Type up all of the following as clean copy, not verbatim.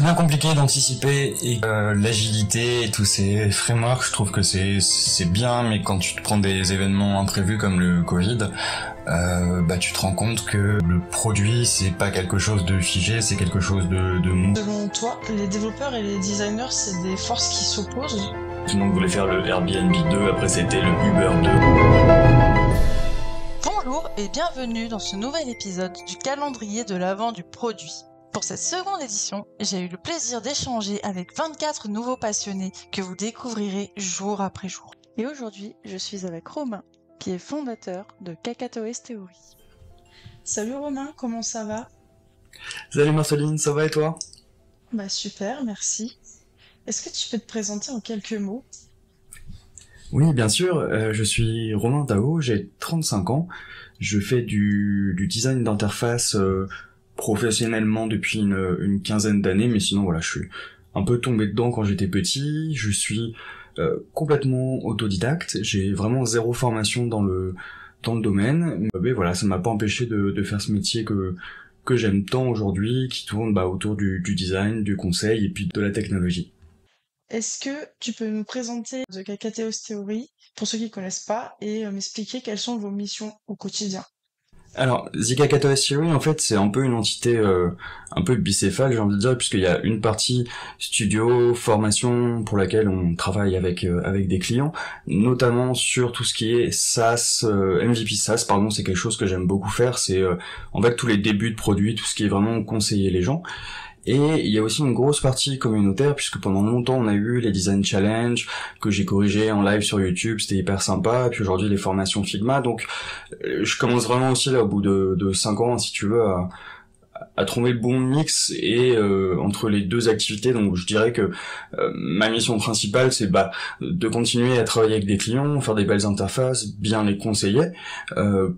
bien compliqué d'anticiper et l'agilité et tous ces frameworks, je trouve que c'est bien, mais quand tu te prends des événements imprévus comme le Covid, tu te rends compte que le produit c'est pas quelque chose de figé, c'est quelque chose de mou. Selon toi, les développeurs et les designers, c'est des forces qui s'opposent? Tout le monde voulait faire le Airbnb 2, après c'était le Uber 2. Bonjour et bienvenue dans ce nouvel épisode du calendrier de l'Avent du produit. Pour cette seconde édition, j'ai eu le plaisir d'échanger avec 24 nouveaux passionnés que vous découvrirez jour après jour. Et aujourd'hui, je suis avec Romain, qui est fondateur de Kakatoes Theory. Salut Romain, comment ça va? Salut Marceline, ça va et toi? Bah super, merci. Est-ce que tu peux te présenter en quelques mots? Oui, bien sûr, je suis Romain Tao, j'ai 35 ans, je fais du design d'interface professionnellement depuis une quinzaine d'années, mais sinon voilà, je suis un peu tombé dedans quand j'étais petit, je suis complètement autodidacte, j'ai vraiment zéro formation dans le domaine, mais voilà, ça m'a pas empêché de faire ce métier que j'aime tant aujourd'hui, qui tourne autour du design, du conseil et puis de la technologie. Est-ce que tu peux nous présenter The Kakatoes Theory pour ceux qui ne connaissent pas et m'expliquer quelles sont vos missions au quotidien? Alors, The Kakatoes Theory, en fait, c'est un peu une entité un peu bicéphale, j'ai envie de dire, puisqu'il y a une partie studio, formation, pour laquelle on travaille avec des clients, notamment sur tout ce qui est SaaS, MVP SaaS, pardon, c'est quelque chose que j'aime beaucoup faire, c'est en fait tous les débuts de produits, tout ce qui est vraiment conseiller les gens. Et il y a aussi une grosse partie communautaire, puisque pendant longtemps on a eu les design challenge que j'ai corrigé en live sur YouTube, c'était hyper sympa, et puis aujourd'hui les formations Figma, donc je commence vraiment aussi là au bout de 5 ans, si tu veux, à trouver le bon mix et entre les deux activités. Donc je dirais que ma mission principale c'est de continuer à travailler avec des clients, faire des belles interfaces, bien les conseiller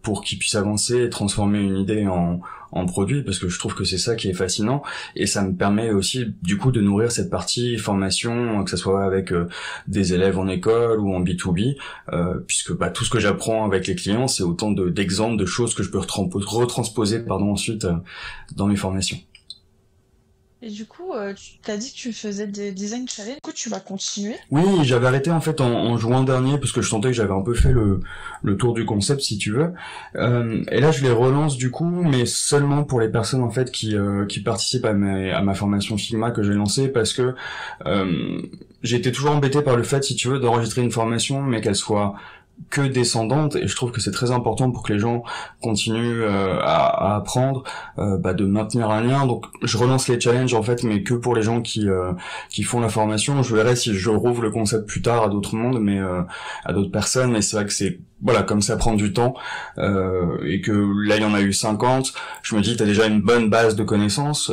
pour qu'ils puissent avancer et transformer une idée en produit, parce que je trouve que c'est ça qui est fascinant, et ça me permet aussi du coup de nourrir cette partie formation, que ce soit avec des élèves en école ou en B2B, puisque tout ce que j'apprends avec les clients c'est autant d'exemples de choses que je peux retransposer ensuite dans mes formations. Et du coup, tu t'as dit que tu faisais des design challenge. Du coup, tu vas continuer? Oui, j'avais arrêté en fait en juin dernier parce que je sentais que j'avais un peu fait le tour du concept, si tu veux. Et là, je les relance du coup, mais seulement pour les personnes en fait qui participent à ma formation Figma que j'ai lancée, parce que j'ai été toujours embêté par le fait, si tu veux, d'enregistrer une formation mais qu'elle soit que descendante, et je trouve que c'est très important pour que les gens continuent à apprendre, de maintenir un lien. Donc je relance les challenges en fait, mais que pour les gens qui font la formation. Je verrai si je rouvre le concept plus tard à d'autres mondes, mais à d'autres personnes, mais c'est vrai que c'est comme ça prend du temps, et que là il y en a eu 50, je me dis t'as déjà une bonne base de connaissances,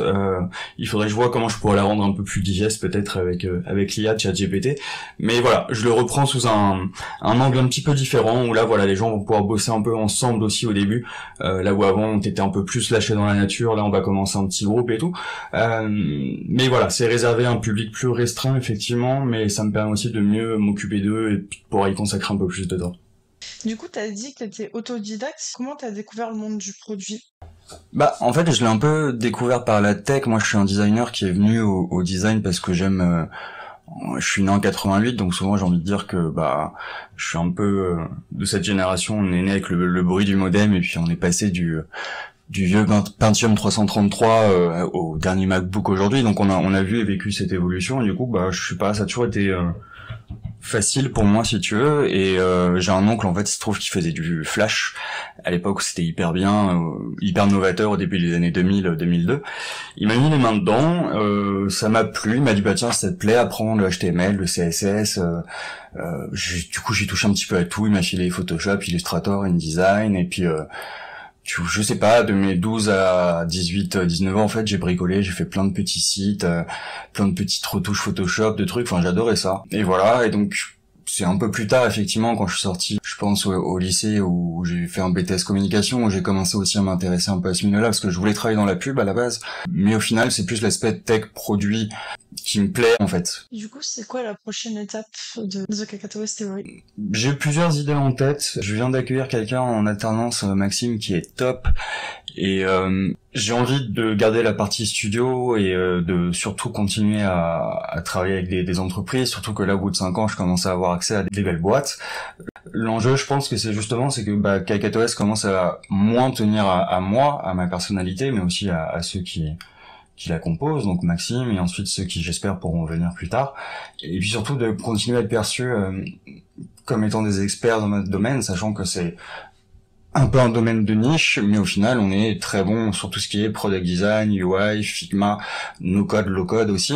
il faudrait que je vois comment je pourrais la rendre un peu plus digeste peut-être avec l'IA de ChatGPT, mais voilà, je le reprends sous un angle un petit peu différent, où là les gens vont pouvoir bosser un peu ensemble aussi au début, là où avant on était un peu plus lâché dans la nature, là on va commencer un petit groupe et tout, mais voilà, c'est réservé à un public plus restreint effectivement, mais ça me permet aussi de mieux m'occuper d'eux et de pouvoir y consacrer un peu plus de temps. Du coup, t'as dit que t'étais autodidacte. Comment t'as découvert le monde du produit? En fait, je l'ai un peu découvert par la tech. Moi, je suis un designer qui est venu au design parce que j'aime... je suis né en 88, donc souvent j'ai envie de dire que je suis un peu de cette génération. On est né avec le bruit du modem, et puis on est passé du vieux Pentium 333 au dernier MacBook aujourd'hui. Donc on a vu et vécu cette évolution, et du coup, je sais pas, ça a toujours été... facile pour moi, si tu veux, et j'ai un oncle en fait, il se trouve, qui faisait du Flash à l'époque où c'était hyper bien, hyper novateur au début des années 2000-2002. Il m'a mis les mains dedans, ça m'a plu, il m'a dit tiens, ça te plaît, apprends le HTML, le CSS, du coup j'ai touché un petit peu à tout, il m'a filé Photoshop, Illustrator, InDesign, et puis je sais pas, de mes 12 à 18, 19 ans, en fait, j'ai bricolé, j'ai fait plein de petits sites, plein de petites retouches Photoshop, de trucs, enfin, j'adorais ça. Et voilà, et donc, c'est un peu plus tard, effectivement, quand je suis sorti, je pense, au lycée, où j'ai fait un BTS communication, où j'ai commencé aussi à m'intéresser un peu à ce milieu-là, parce que je voulais travailler dans la pub, à la base. Mais au final, c'est plus l'aspect tech, produit, qui me plaît, en fait. Du coup, c'est quoi la prochaine étape de The Kakatoes Theory? J'ai plusieurs idées en tête. Je viens d'accueillir quelqu'un en alternance, Maxime, qui est top. Et j'ai envie de garder la partie studio et de surtout continuer à travailler avec des entreprises, surtout que là, au bout de 5 ans, je commence à avoir accès à des belles boîtes. L'enjeu, je pense que c'est que KiKatOS commence à moins tenir à moi, à ma personnalité, mais aussi à ceux qui la composent, donc Maxime, et ensuite ceux qui, j'espère, pourront venir plus tard. Et puis surtout de continuer à être perçu comme étant des experts dans notre domaine, sachant que c'est un peu un domaine de niche, mais au final, on est très bon sur tout ce qui est product design, UI, Figma, no-code, low-code aussi.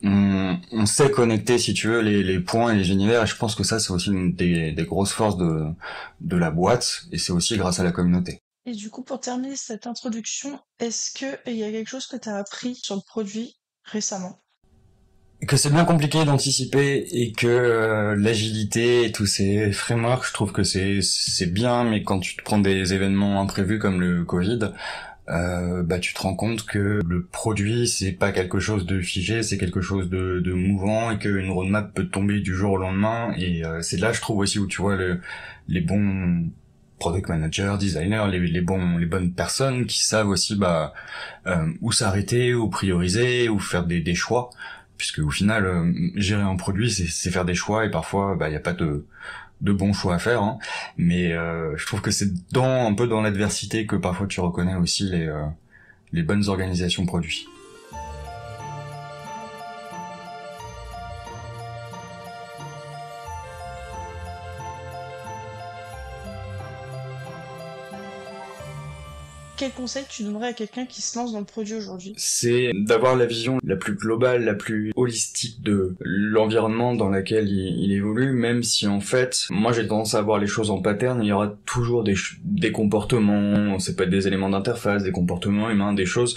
On sait connecter, si tu veux, les points et les univers, et je pense que ça, c'est aussi une des grosses forces de la boîte, et c'est aussi grâce à la communauté. Et du coup, pour terminer cette introduction, est-ce qu'il y a quelque chose que tu as appris sur le produit récemment? Que c'est bien compliqué d'anticiper et que l'agilité et tous ces frameworks, je trouve que c'est bien, mais quand tu te prends des événements imprévus comme le Covid, tu te rends compte que le produit c'est pas quelque chose de figé, c'est quelque chose de mouvant et qu'une roadmap peut tomber du jour au lendemain. Et c'est là, je trouve aussi, où tu vois les bons product managers, designers, les bonnes personnes qui savent aussi où s'arrêter, où prioriser, où faire des choix. Puisque au final, gérer un produit, c'est faire des choix, et parfois, y a pas de bons choix à faire, hein. Mais je trouve que c'est un peu dans l'adversité que parfois tu reconnais aussi les bonnes organisations produits. Quel conseil tu donnerais à quelqu'un qui se lance dans le produit aujourd'hui? C'est d'avoir la vision la plus globale, la plus holistique de l'environnement dans lequel il évolue, même si en fait, moi j'ai tendance à voir les choses en pattern. Il y aura toujours des comportements, ça peut être des éléments d'interface, des comportements humains, des choses,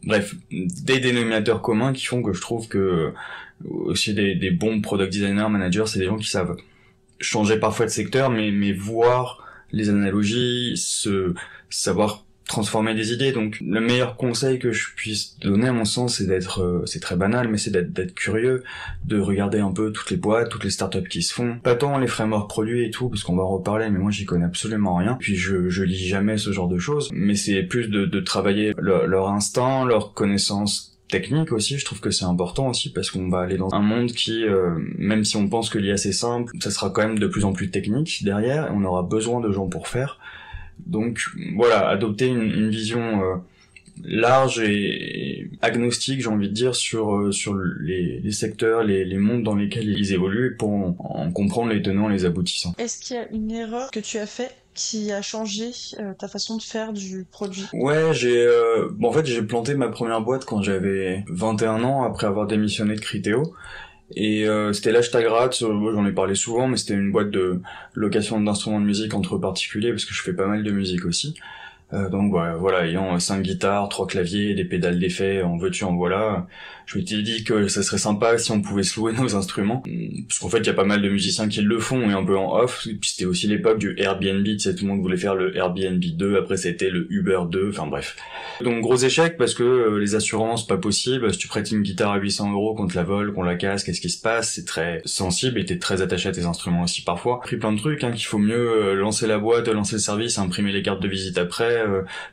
bref, des dénominateurs communs qui font que je trouve que aussi des bons product designers, managers, c'est des gens qui savent changer parfois de secteur, mais voir les analogies, savoir transformer des idées. Donc le meilleur conseil que je puisse donner à mon sens, c'est très banal, mais c'est d'être curieux, de regarder un peu toutes les boîtes, toutes les startups qui se font, pas tant les frameworks produits et tout, parce qu'on va en reparler, mais moi j'y connais absolument rien, puis je lis jamais ce genre de choses, mais c'est plus de travailler leur instinct, leur connaissance technique aussi. Je trouve que c'est important aussi, parce qu'on va aller dans un monde qui, même si on pense que l'IA c'est simple, ça sera quand même de plus en plus technique derrière, et on aura besoin de gens pour faire. Donc voilà, adopter une vision large et agnostique, j'ai envie de dire, sur les secteurs, les mondes dans lesquels ils évoluent, pour en comprendre les tenants, les aboutissants. Est-ce qu'il y a une erreur que tu as fait qui a changé ta façon de faire du produit? Ouais, en fait j'ai planté ma première boîte quand j'avais 21 ans, après avoir démissionné de Criteo. Et c'était l'Hashtagrat, j'en ai parlé souvent, mais c'était une boîte de location d'instruments de musique entre particuliers, parce que je fais pas mal de musique aussi. Donc voilà, ayant 5 guitares, 3 claviers, des pédales d'effet, en veux-tu en voilà, je m'étais dit que ça serait sympa si on pouvait se louer nos instruments, parce qu'en fait il y a pas mal de musiciens qui le font, et un peu en off. Puis c'était aussi l'époque du Airbnb, tu sais, tout le monde voulait faire le Airbnb 2, après c'était le Uber 2, enfin bref. Donc gros échec, parce que les assurances, pas possible. Si tu prêtes une guitare à 800 €, qu'on te la vole, qu'on la casse, qu'est-ce qui se passe? C'est très sensible, et t'es très attaché à tes instruments aussi parfois. J'ai pris plein de trucs, qu'il faut mieux lancer la boîte, lancer le service, imprimer les cartes de visite après,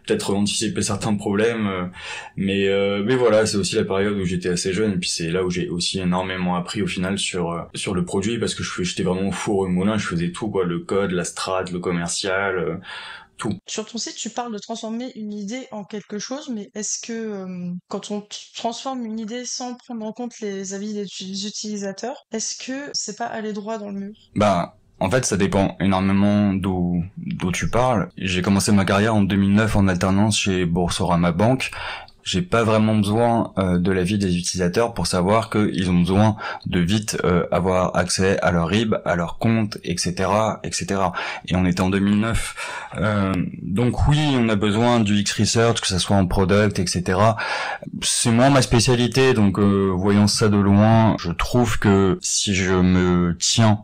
peut-être anticiper certains problèmes, mais voilà, c'est aussi la période où j'étais assez jeune, et puis c'est là où j'ai aussi énormément appris au final sur le produit, parce que j'étais vraiment au four au moulin, je faisais tout, le code, la strat, le commercial, tout. Sur ton site, tu parles de transformer une idée en quelque chose, mais est-ce que quand on transforme une idée sans prendre en compte les avis des utilisateurs, est-ce que c'est pas aller droit dans le mur? En fait, ça dépend énormément d'où tu parles. J'ai commencé ma carrière en 2009 en alternance chez Boursorama Banque. J'ai pas vraiment besoin de l'avis des utilisateurs pour savoir qu'ils ont besoin de vite avoir accès à leur RIB, à leur compte, etc., etc. Et on était en 2009. Donc oui, on a besoin du X-Research, que ça soit en product, etc. C'est moins ma spécialité, donc voyant ça de loin, je trouve que si je me tiens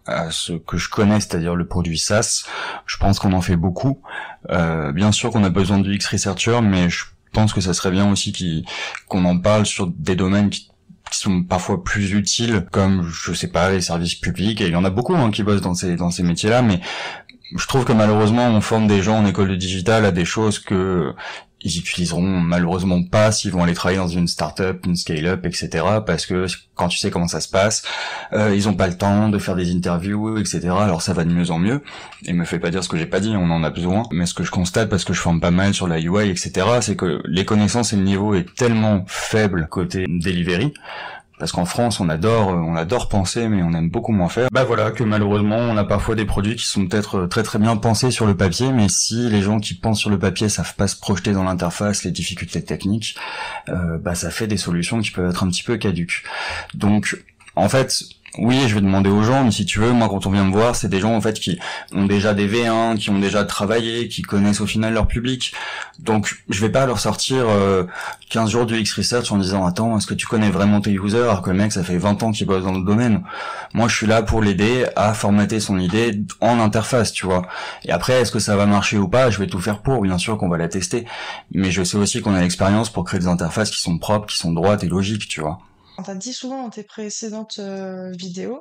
à ce que je connais, c'est-à-dire le produit SaaS, je pense qu'on en fait beaucoup. Bien sûr qu'on a besoin du X-Researcher, mais je pense que ça serait bien aussi qu'on en parle sur des domaines qui sont parfois plus utiles, comme, je sais pas, les services publics, et il y en a beaucoup qui bossent dans ces métiers-là, mais je trouve que malheureusement on forme des gens en école de digital à des choses que ils utiliseront malheureusement pas s'ils vont aller travailler dans une start-up, une scale-up, etc. Parce que quand tu sais comment ça se passe, ils ont pas le temps de faire des interviews, etc. Alors ça va de mieux en mieux. Et me fais pas dire ce que j'ai pas dit, on en a besoin. Mais ce que je constate, parce que je forme pas mal sur la UI, etc., c'est que les connaissances et le niveau est tellement faible côté delivery. Parce qu'en France, on adore penser, mais on aime beaucoup moins faire. Bah voilà, que malheureusement, on a parfois des produits qui sont peut-être très très bien pensés sur le papier, mais si les gens qui pensent sur le papier savent pas se projeter dans l'interface, les difficultés techniques, bah ça fait des solutions qui peuvent être un petit peu caduques. Donc, en fait, oui, je vais demander aux gens, mais si tu veux, moi quand on vient me voir, c'est des gens en fait qui ont déjà des V1, qui ont déjà travaillé, qui connaissent au final leur public. Donc je vais pas leur sortir 15 jours du X-Research en disant attends, est-ce que tu connais vraiment tes users, alors que le mec ça fait 20 ans qu'il bosse dans le domaine. Moi je suis là pour l'aider à formater son idée en interface, tu vois. Et après, est-ce que ça va marcher ou pas, je vais tout faire pour, bien sûr qu'on va la tester. Mais je sais aussi qu'on a l'expérience pour créer des interfaces qui sont propres, qui sont droites et logiques, tu vois. T'as dit souvent dans tes précédentes vidéos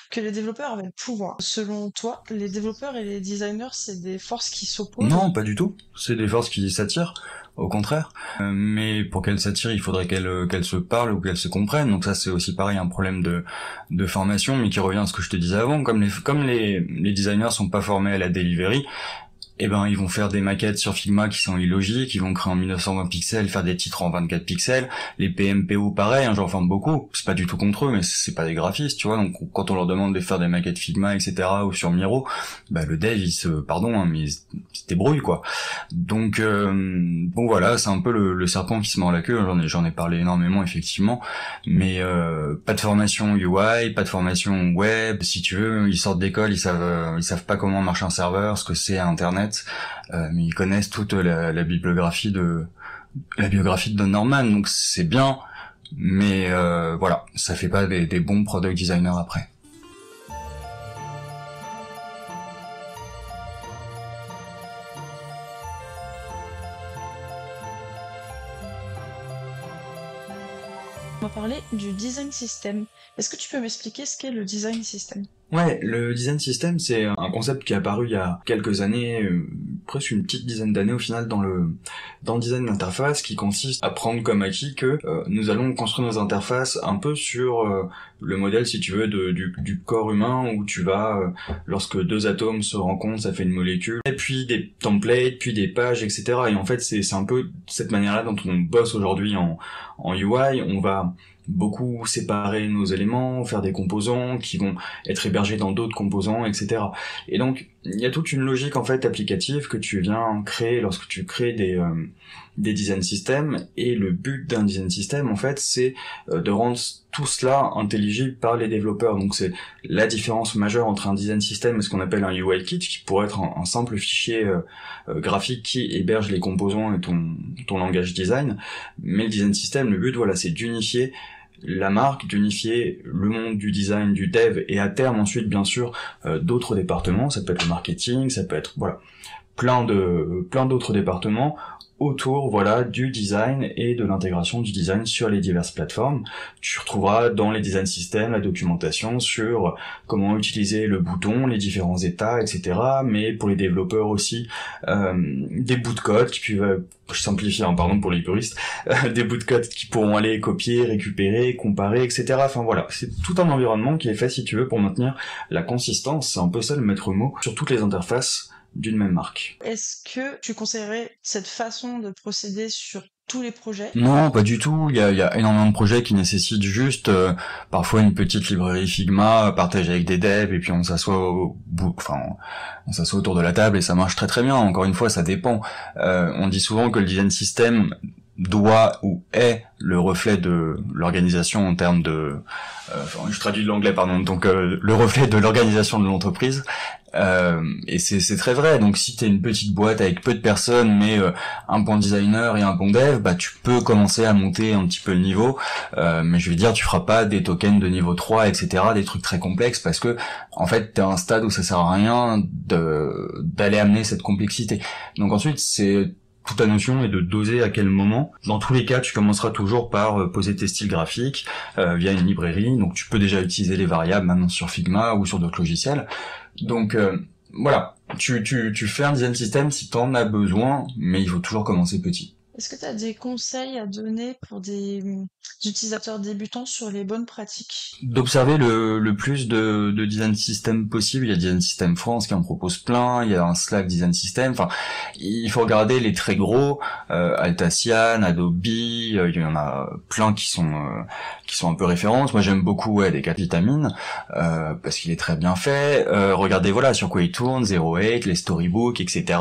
que les développeurs avaient le pouvoir. Selon toi, les développeurs et les designers, c'est des forces qui s'opposent? Non, pas du tout. C'est des forces qui s'attirent, au contraire. Mais pour qu'elles s'attirent, il faudrait qu'elles se parlent ou qu'elles se comprennent. Donc ça, c'est aussi pareil, un problème de formation, mais qui revient à ce que je te disais avant. Comme les designers sont pas formés à la delivery, eh ben ils vont faire des maquettes sur Figma qui sont illogiques, ils vont créer en 1920 pixels, faire des titres en 24 pixels, les PMPO pareil, hein, j'en forme beaucoup, c'est pas du tout contre eux, mais c'est pas des graphistes, tu vois, donc quand on leur demande de faire des maquettes Figma, etc., ou sur Miro, bah le dev mais il se débrouille, quoi. Donc bon voilà, c'est un peu le serpent qui se mord la queue, j'en ai parlé énormément effectivement, mais pas de formation UI, pas de formation web, si tu veux, ils sortent d'école, ils savent pas comment marche un serveur, ce que c'est Internet, mais ils connaissent toute la biographie de Don Norman, donc c'est bien, mais voilà, ça fait pas des bons product designers après. On va parler du design system. Est-ce que tu peux m'expliquer ce qu'est le design system? Ouais, le design system, c'est un concept qui est apparu il y a quelques années, presque une petite dizaine d'années au final dans le design d'interface, qui consiste à prendre comme acquis que nous allons construire nos interfaces un peu sur le modèle, si tu veux, du corps humain, où tu vas, lorsque deux atomes se rencontrent, ça fait une molécule, et puis des templates, puis des pages, etc. Et en fait, c'est un peu cette manière-là dont on bosse aujourd'hui en UI. On va beaucoup séparer nos éléments, faire des composants qui vont être hébergés dans d'autres composants, etc. Et donc, il y a toute une logique en fait applicative que tu viens créer lorsque tu crées des design systems, et le but d'un design system en fait c'est de rendre tout cela intelligible par les développeurs. Donc c'est la différence majeure entre un design system et ce qu'on appelle un UI kit, qui pourrait être un simple fichier graphique qui héberge les composants et ton langage design. Mais le design system, le but voilà, c'est d'unifier la marque, d'unifier le monde du design, du dev, et à terme ensuite bien sûr d'autres départements. Ça peut être le marketing, ça peut être voilà plein d'autres départements autour voilà du design et de l'intégration du design sur les diverses plateformes. Tu retrouveras dans les design systems la documentation sur comment utiliser le bouton, les différents états, etc. Mais pour les développeurs aussi des bouts de code qui peuvent, je simplifie pardon pour les puristes, des bouts de code qui pourront aller copier, récupérer, comparer, etc. Enfin voilà, c'est tout un environnement qui est fait, si tu veux, pour maintenir la consistance. C'est un peu ça le maître mot sur toutes les interfaces d'une même marque. Est-ce que tu conseillerais cette façon de procéder sur tous les projets? Non, pas du tout. Il y a énormément de projets qui nécessitent juste parfois une petite librairie Figma partagée avec des devs, et puis on s'assoit on s'assoit autour de la table et ça marche très très bien. Encore une fois, ça dépend. On dit souvent que le design system doit ou est le reflet de l'organisation en termes de je traduis de l'anglais pardon, donc le reflet de l'organisation de l'entreprise, et c'est très vrai. Donc si t'es une petite boîte avec peu de personnes mais un bon designer et un bon dev, bah tu peux commencer à monter un petit peu le niveau, mais je veux dire, tu feras pas des tokens de niveau 3, etc., des trucs très complexes, parce que en fait t'es à un stade où ça sert à rien d'aller amener cette complexité. Donc ensuite c'est toute la notion est de doser à quel moment. Dans tous les cas, tu commenceras toujours par poser tes styles graphiques via une librairie. Donc tu peux déjà utiliser les variables maintenant sur Figma ou sur d'autres logiciels. Donc voilà, tu fais un design system si t'en as besoin, mais il faut toujours commencer petit. Est-ce que tu as des conseils à donner pour des utilisateurs débutants sur les bonnes pratiques? D'observer le plus de design system possible. Il y a Design System France qui en propose plein, il y a un Slack Design System, enfin, il faut regarder les très gros, Altacian, Adobe, il y en a plein qui sont un peu références. Moi j'aime beaucoup des 4 vitamines, parce qu'il est très bien fait. Regardez voilà sur quoi il tourne, 08, les storybooks, etc.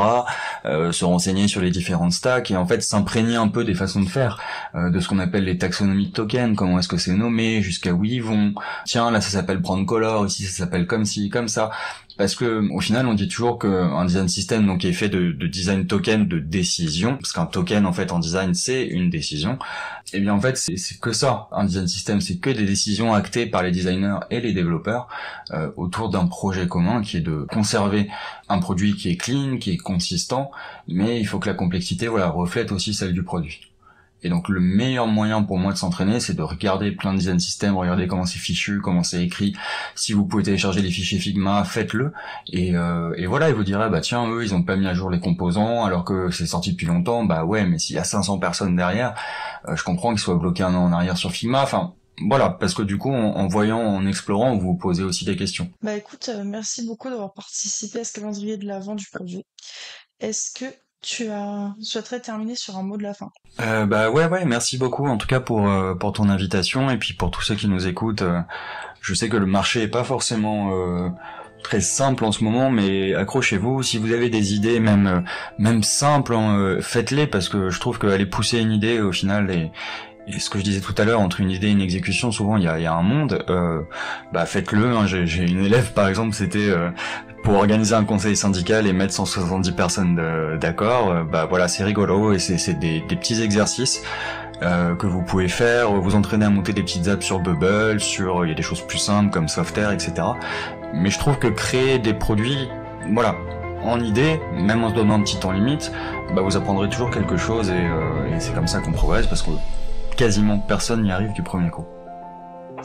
Se renseigner sur les différentes stacks et en fait s'imprégner un peu des façons de faire, de ce qu'on appelle les taxonomies de tokens, comment est-ce que c'est nommé, jusqu'à où ils vont. Tiens, là ça s'appelle brand color, ici ça s'appelle comme ci, comme ça. Parce que au final, on dit toujours qu'un design system donc est fait de design token de décision, parce qu'un token en fait en design c'est une décision. Et bien en fait c'est que ça. Un design system c'est que des décisions actées par les designers et les développeurs autour d'un projet commun qui est de conserver un produit qui est clean, qui est consistant, mais il faut que la complexité voilà reflète aussi celle du produit. Et donc le meilleur moyen pour moi de s'entraîner, c'est de regarder plein de design systems, regarder comment c'est fichu, comment c'est écrit. Si vous pouvez télécharger les fichiers Figma, faites-le. Et voilà, et vous direz, bah tiens, eux, ils ont pas mis à jour les composants, alors que c'est sorti depuis longtemps. Bah ouais, mais s'il y a 500 personnes derrière, je comprends qu'ils soient bloqués un an en arrière sur Figma. Enfin, voilà, parce que du coup, en voyant, en explorant, vous vous posez aussi des questions. Bah écoute, merci beaucoup d'avoir participé à ce calendrier de l'avant du produit. Est-ce que souhaiterais terminer sur un mot de la fin? Bah ouais, merci beaucoup en tout cas pour ton invitation et puis pour tous ceux qui nous écoutent. Je sais que le marché est pas forcément très simple en ce moment, mais accrochez-vous. Si vous avez des idées, même simples, hein, faites-les parce que je trouve qu'aller pousser une idée au final et ce que je disais tout à l'heure, entre une idée et une exécution, souvent il y a un monde. Bah faites-le. Hein. J'ai une élève par exemple, c'était pour organiser un conseil syndical et mettre 170 personnes d'accord. Bah voilà, c'est rigolo et c'est des petits exercices que vous pouvez faire. Vous entraîner à monter des petites apps sur Bubble, il y a des choses plus simples comme Softair, etc. Mais je trouve que créer des produits, voilà, en idée, même en se donnant un petit temps limite, bah vous apprendrez toujours quelque chose et c'est comme ça qu'on progresse parce que quasiment personne n'y arrive du premier coup.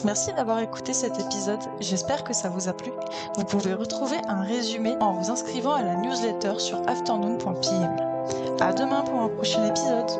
Merci d'avoir écouté cet épisode, j'espère que ça vous a plu. Vous pouvez retrouver un résumé en vous inscrivant à la newsletter sur afternoon.pm. À demain pour un prochain épisode.